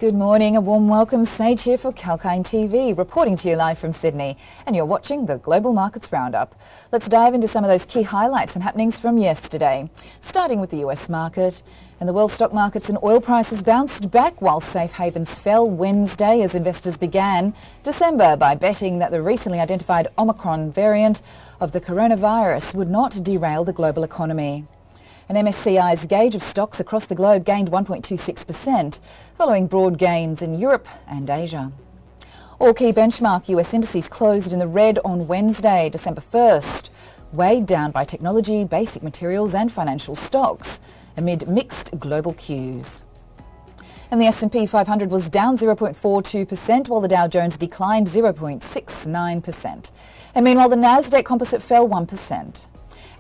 Good morning, a warm welcome. Sage here for Kalkine TV, reporting to you live from Sydney, and you're watching the Global Markets Roundup. Let's dive into some of those key highlights and happenings from yesterday, starting with the US market. And the world stock markets and oil prices bounced back while safe havens fell Wednesday as investors began December by betting that the recently identified Omicron variant of the coronavirus would not derail the global economy. And MSCI's gauge of stocks across the globe gained 1.26%, following broad gains in Europe and Asia. All key benchmark US indices closed in the red on Wednesday, December 1st, weighed down by technology, basic materials and financial stocks, amid mixed global cues. And the S&P 500 was down 0.42%, while the Dow Jones declined 0.69%. And meanwhile, the Nasdaq composite fell 1%.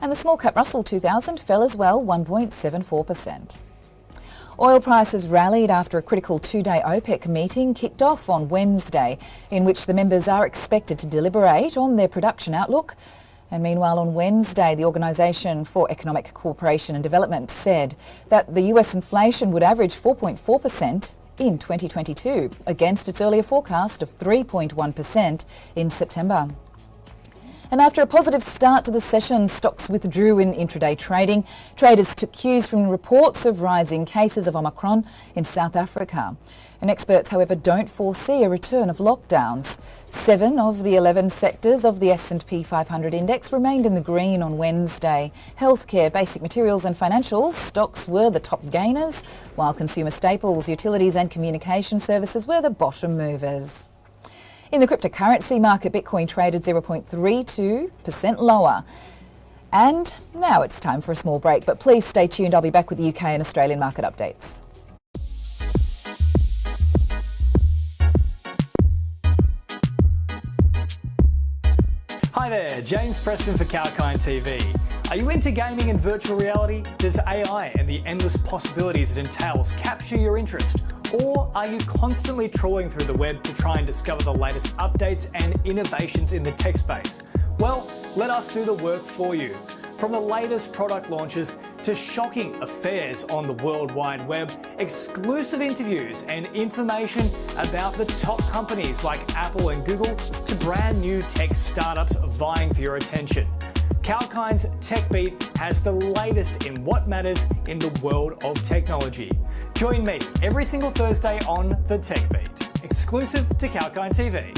And the small cap Russell 2000 fell as well, 1.74%. Oil prices rallied after a critical two-day OPEC meeting kicked off on Wednesday, in which the members are expected to deliberate on their production outlook. And meanwhile, on Wednesday, the Organisation for Economic Cooperation and Development said that the US inflation would average 4.4% in 2022, against its earlier forecast of 3.1% in September. And after a positive start to the session, stocks withdrew in intraday trading. Traders took cues from reports of rising cases of Omicron in South Africa. And experts, however, don't foresee a return of lockdowns. 7 of the 11 sectors of the S&P 500 index remained in the green on Wednesday. Healthcare, basic materials and financials stocks were the top gainers, while consumer staples, utilities and communication services were the bottom movers. In the cryptocurrency market, Bitcoin traded 0.32% lower. And now it's time for a small break, but please stay tuned. I'll be back with the UK and Australian market updates. Hi there, James Preston for Kalkine TV. Are you into gaming and virtual reality? Does AI and the endless possibilities it entails capture your interest? Or are you constantly trawling through the web to try and discover the latest updates and innovations in the tech space? Well, let us do the work for you. From the latest product launches to shocking affairs on the World Wide Web, exclusive interviews and information about the top companies like Apple and Google to brand new tech startups vying for your attention. Kalkine's Tech Beat has the latest in what matters in the world of technology. Join me every single Thursday on The Tech Beat, exclusive to Kalkine TV.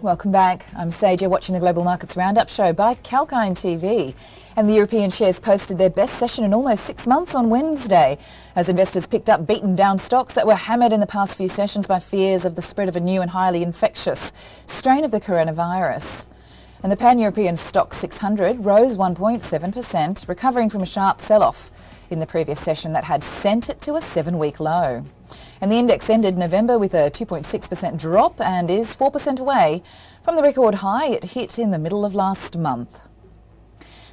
Welcome back. I'm Sage, you're watching the Global Markets Roundup show by Kalkine TV. And the European shares posted their best session in almost 6 months on Wednesday, as investors picked up beaten down stocks that were hammered in the past few sessions by fears of the spread of a new and highly infectious strain of the coronavirus. And the Pan-European Stock 600 rose 1.7%, recovering from a sharp sell-off in the previous session that had sent it to a 7-week low. And the index ended November with a 2.6% drop and is 4% away from the record high it hit in the middle of last month.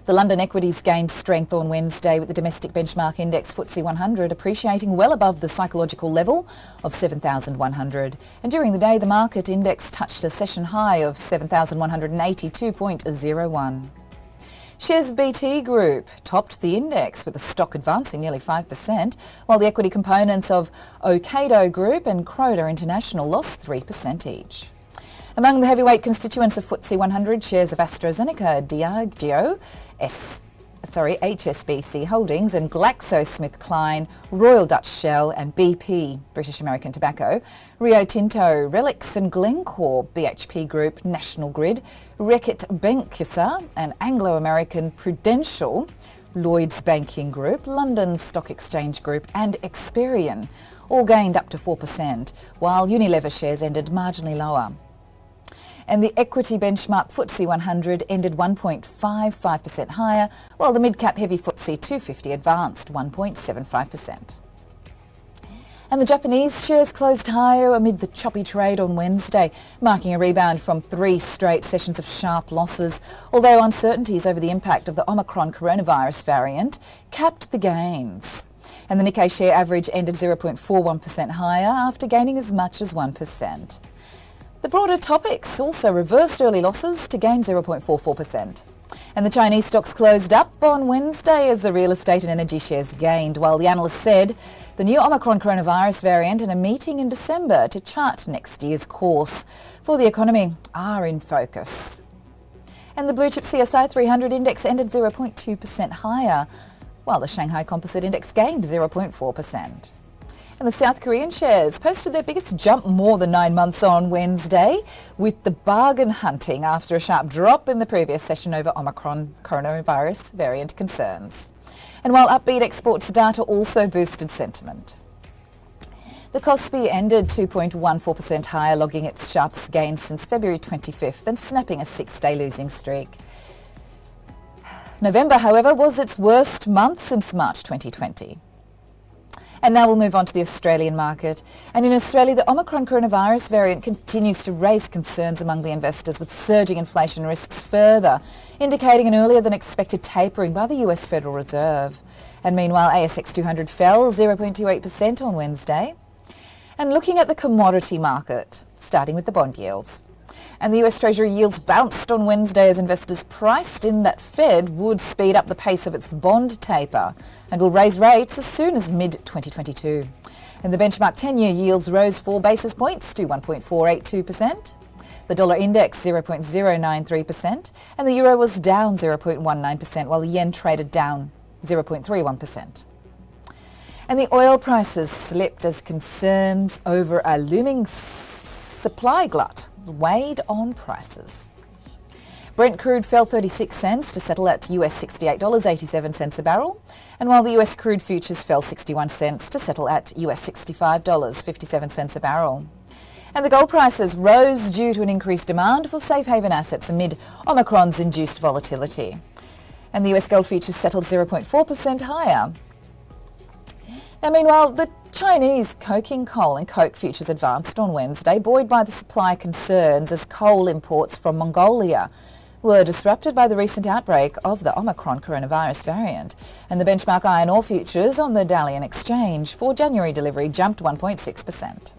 The London equities gained strength on Wednesday, with the domestic benchmark index FTSE 100 appreciating well above the psychological level of 7,100. And during the day, the market index touched a session high of 7,182.01. Shares of BT Group topped the index, with the stock advancing nearly 5%, while the equity components of Ocado Group and Croda International lost 3% each. Among the heavyweight constituents of FTSE 100, shares of AstraZeneca, Diageo, HSBC Holdings and GlaxoSmithKline, Royal Dutch Shell and BP, British American Tobacco, Rio Tinto, Relics and Glencore, BHP Group, National Grid, Reckitt Benckiser and Anglo-American Prudential, Lloyds Banking Group, London Stock Exchange Group and Experian all gained up to 4%, while Unilever shares ended marginally lower. And the equity benchmark FTSE 100 ended 1.55% higher, while the mid-cap heavy FTSE 250 advanced 1.75%. And the Japanese shares closed higher amid the choppy trade on Wednesday, marking a rebound from 3 straight sessions of sharp losses, although uncertainties over the impact of the Omicron coronavirus variant capped the gains. And the Nikkei share average ended 0.41% higher after gaining as much as 1%. The broader topics also reversed early losses to gain 0.44%. And the Chinese stocks closed up on Wednesday as the real estate and energy shares gained, while the analysts said the new Omicron coronavirus variant and a meeting in December to chart next year's course for the economy are in focus. And the blue chip CSI 300 index ended 0.2% higher, while the Shanghai Composite Index gained 0.4%. And the South Korean shares posted their biggest jump more than 9 months on Wednesday, with the bargain hunting after a sharp drop in the previous session over Omicron coronavirus variant concerns. And while upbeat exports data also boosted sentiment. The Kospi ended 2.14% higher, logging its sharpest gain since February 25th and snapping a 6-day losing streak. November, however, was its worst month since March 2020. And now we'll move on to the Australian market. And in Australia, the Omicron coronavirus variant continues to raise concerns among the investors, with surging inflation risks further indicating an earlier than expected tapering by the US Federal Reserve. And meanwhile, ASX 200 fell 0.28% on Wednesday. And looking at the commodity market, starting with the bond yields. And the US Treasury yields bounced on Wednesday as investors priced in that Fed would speed up the pace of its bond taper and will raise rates as soon as mid-2022. And the benchmark 10-year yields rose 4 basis points to 1.482%. The dollar index 0.093%, and the euro was down 0.19%, while the yen traded down 0.31%. And the oil prices slipped as concerns over a looming supply glut weighed on prices. Brent crude fell 36 cents to settle at US $68.87 a barrel, and while the US crude futures fell 61 cents to settle at US $65.57 a barrel. And the gold prices rose due to an increased demand for safe haven assets amid Omicron's induced volatility. And the US gold futures settled 0.4% higher. Now, meanwhile, the Chinese coking coal and coke futures advanced on Wednesday, buoyed by the supply concerns as coal imports from Mongolia were disrupted by the recent outbreak of the Omicron coronavirus variant. And the benchmark iron ore futures on the Dalian exchange for January delivery jumped 1.6%.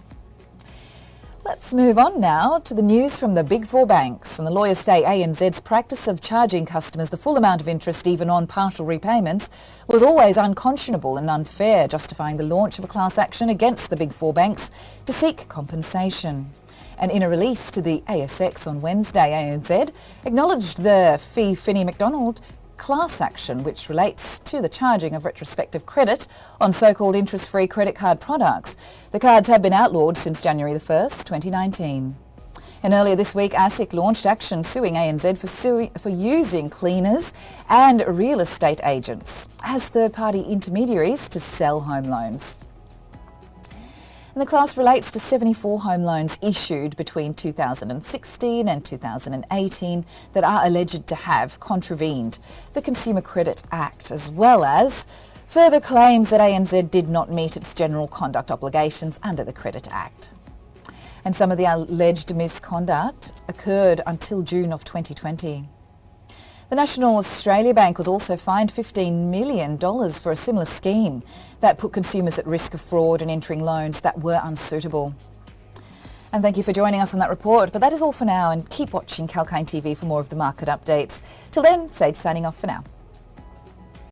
Let's move on now to the news from the Big Four banks. And the lawyers say ANZ's practice of charging customers the full amount of interest even on partial repayments was always unconscionable and unfair, justifying the launch of a class action against the Big Four banks to seek compensation. And in a release to the ASX on Wednesday, ANZ acknowledged the Fee Finney McDonald class action, which relates to the charging of retrospective credit on so-called interest-free credit card products. The cards have been outlawed since January the 1st, 2019. And earlier this week, ASIC launched action suing ANZ for using cleaners and real estate agents as third-party intermediaries to sell home loans. And the class relates to 74 home loans issued between 2016 and 2018 that are alleged to have contravened the Consumer Credit Act, as well as further claims that ANZ did not meet its general conduct obligations under the Credit Act. And some of the alleged misconduct occurred until June of 2020. The National Australia Bank was also fined $15 million for a similar scheme that put consumers at risk of fraud and entering loans that were unsuitable. And thank you for joining us on that report. But that is all for now, and keep watching Kalkine TV for more of the market updates. Till then, Sage signing off for now.